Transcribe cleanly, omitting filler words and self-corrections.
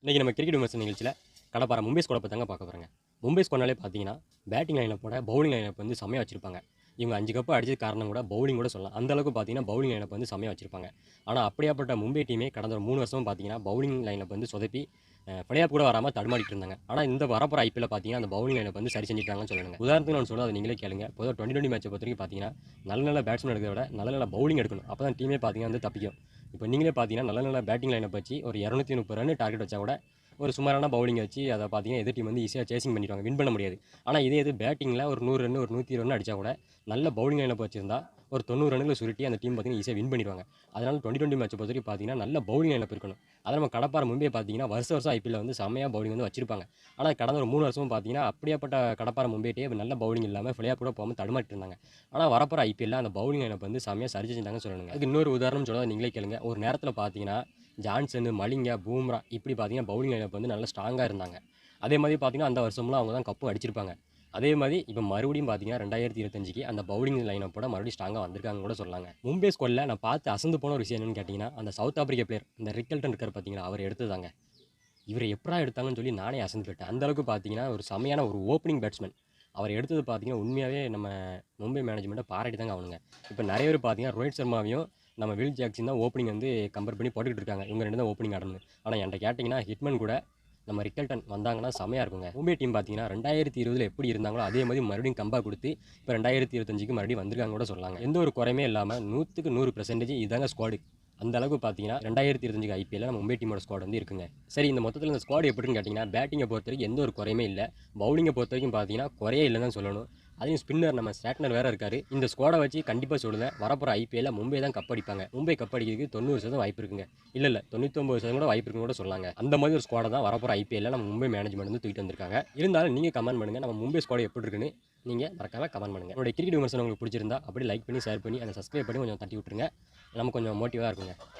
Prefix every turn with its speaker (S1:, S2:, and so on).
S1: இன்றைக்கி நம்ம கிரிக்கெட் விமர்சன நிகழ்ச்சியில் கடப்பார மும்பை ஸ்குவாடை பற்றி தாங்க பார்க்க போகிறோங்க. மும்பை ஸ்குவாட்னாலே பார்த்தீங்கன்னா பேட்டிங் லைனப்போட பவுலிங் லைனப் வந்து செம்மையாக வச்சிருப்பாங்க. இவங்க 5 கப்பு அடிச்சது காரணம் கூட பவுலிங் கூட சொல்லலாம். அந்த அளவுக்கு பார்த்தீங்கன்னா பவுலிங் லைனப் வந்து செம்மையாக வச்சிருப்பாங்க. ஆனால் அப்படியாப்பட்ட மும்பை டீமே கடந்த ஒரு 3 வருஷமா பார்த்தீங்கன்னா பவுலிங் லைனப் வந்து சொதப்பி பிளே ஆஃப் கூட வராமல் தடுமாறிட்டு இருந்தாங்க. ஆனால் இந்த வரப்போகிற ஐபிஎல்ல பார்த்தீங்கன்னா அந்த பவுலிங் லைனப் வந்து சரி செஞ்சுட்டாங்கன்னு சொல்லணுங்க. உதாரணத்துக்கு நான் சொல்ல அதை நீங்களே கேளுங்க. பொதுவாக 2020 மேட்சை பொறுத்த வரைக்கும் பார்த்தீங்கன்னா நல்ல நல்ல பேட்ஸ்மேன் எடுக்கிறத விட நல்ல நல்ல பவுலிங் எடுக்கணும். அப்போ தான் டீமே பார்த்தீங்கன்னா வந்து தப்பிக்கும். இப்போ நீங்களே பார்த்தீங்கன்னா நல்ல நல்ல பேட்டிங் லைனப் வச்சு ஒரு 230 ரன் டார்கெட் வச்சா கூட ஒரு சுமாரான பவுலிங் வச்சு அதை பார்த்தீங்கன்னா எதிர் டீம் வந்து ஈஸியாக சேசிங் பண்ணிடுவாங்க, வின் பண்ண முடியாது. ஆனால் இதே இது பேட்டிங்கில் ஒரு 100 ரன் ஒரு 120 ரன் அடித்தா கூட நல்ல பவுலிங் லைனப் வச்சிருந்தா ஒரு 90 ரன்களை சுருட்டி அந்த டீம் பார்த்தீங்கன்னா ஈஸியாக வின் பண்ணிடுவாங்க. அதனால 2020 மேட்சை பொறுத்த வரைக்கும் பார்த்தீங்கன்னா நல்ல பவுலிங் லைனப் இருக்கணும். அதை நம்ம கடப்பார மும்பை பார்த்தீங்கன்னா வருஷம் ஐபிஎல்ல வந்து செம்மையாக பவுலிங் வந்து வச்சிருப்பாங்க. ஆனால் கடந்த ஒரு 3 வருஷமும் பார்த்தீங்கன்னா அப்படியேப்பட்ட கடப்பார மும்பைட்டே நல்ல பவுலிங் இல்லாமல் ஃபிளையா கூட போகாமல் தடுமாறிட்டு இருந்தாங்க. ஆனால் வரப்போகிற ஐபிஎல்ல அந்த பவுலிங் லைனப் வந்து செம்மையாக சரி செஞ்சாங்கன்னு சொல்லணுங்க. அதுக்கு இன்னொரு உதாரணம் சொல்ல நீங்களே கேளுங்க. ஒரு நேரத்தில் பார்த்தீங்கன்னா ஜான்சன், மலிங்கா, பூம்ரா இப்படி பார்த்தீங்கன்னா பவுலிங் லைனப் வந்து நல்லா ஸ்ட்ராங்காக இருந்தாங்க. அதே மாதிரி பார்த்தீங்கன்னா அந்த வருஷம்லாம் அவங்க தான் கப்பும் அடிச்சிருப்பாங்க. அதே மாதிரி இப்போ மறுபடியும் பார்த்தீங்கன்னா 2025க்கு அந்த பவுலிங் லைனப்போட மறுபடியும் ஸ்ட்ராங்காக வந்திருக்காங்க கூட சொல்லலாங்க. மும்பை ஸ்குவாட்ல நான் பார்த்து அசந்து போன ஒரு விஷயம் என்னன்னு கேட்டிங்கன்னா அந்த சவுத் ஆப்பிரிக்கா பிளேயர் இந்த ரிக்கல்டன் இருக்கார் பார்த்தீங்களா, அவர் எடுத்ததாங்க. இவரை எப்படா எடுத்தாங்கன்னு சொல்லி நானே அசந்து போயிட்டேன். அந்த அளவுக்கு பார்த்தீங்கன்னா ஒரு செமையான ஒரு ஓப்பனிங் பேட்ஸ்மேன். அவர் எடுத்தது பார்த்தீங்கன்னா உண்மையாகவே நம்ம மும்பை மேனேஜ்மெண்ட்டை பாராட்டி தாங்க ஆகணுங்க. இப்போ நிறைய பேர் பார்த்தீங்கன்னா ரோஹித் சர்மாவையும் நம்ம வில் ஜாக்சன் தான் ஓப்பனிங் வந்து கம்பேர் பண்ணி போட்டுக்கிட்டு இருக்காங்க. இவங்க 2 தான் ஓப்பனிங் ஆடணும்னு. ஆனால் என்கிட்ட கேட்டிங்கன்னா ஹிட்மன் கூட நம்ம ரிக்கல்டன் வந்தாங்கன்னா செமையாக இருக்குங்க. மும்பை டீம் பார்த்தீங்கன்னா 2020ல் எப்படி இருந்தாங்களோ அதே மாதிரி மறுபடியும் கம்பேக் கொடுத்து இப்போ 2025க்கு மறுபடியும் வந்திருக்காங்க கூட சொல்லலாங்க. எந்த ஒரு குறையுமே இல்லாமல் 100க்கு 100% இதாங்க ஸ்குவாடு. அந்த அளவுக்கு பார்த்தீங்கன்னா 2025 ஐபிஎல்ல நம்ம மும்பை டீமோட ஸ்குவாட் வந்து இருக்குங்க. சரி, இந்த மொத்தத்தில் இந்த ஸ்குவாட் எப்படின்னு கேட்டிங்கன்னா பேட்டிங்கை பொறுத்த வரைக்கும் எந்த ஒரு குறையுமே இல்லை. பவுலிங்கை பொறுத்த வரைக்கும் பார்த்தீங்கன்னா குறையே இல்லைன்னு தான் சொல்லணும். அதையும் ஸ்பின்னர் நம்ம ஸ்ட்ராட்னர் வேறு இருக்காரு. இந்த ஸ்குவாடை வச்சு கண்டிப்பாக சொல்லுவேன் வரப்போகிற ஐபிஎல்ல மும்பை தான் கப் அடிப்பாங்க. மும்பை கப் அடிக்கிறதுக்கு 90% வாய்ப்பு இருக்குங்க. இல்லை 99% கூட வாய்ப்பு இருக்குன்னு கூட சொல்லாங்க. அந்த மாதிரி ஒரு ஸ்குவாடை தான் வரப்போகிற ஐபிஎல்ல நம்ம மும்பை மேனேஜ்மெண்ட் வந்து தூக்கிட்டு வந்திருக்காங்க. இருந்தாலும் நீங்கள் கமெண்ட் பண்ணுங்கள், நம்ம மும்பை ஸ்குவாட் எப்படி இருக்குன்னு நீங்கள் மறக்காமல் கமெண்ட் பண்ணுங்கள். என்னுடைய கிரிக்கெட் விமர்சனம் உங்களுக்கு பிடிச்சிருந்தா அப்படி லைக் பண்ணி ஷேர் பண்ணி அதை சப்ஸ்கிரைப் பண்ணி கொஞ்சம் தட்டி விட்டுருங்க. நமக்கு கொஞ்சம் மோட்டிவாக இருக்குங்க.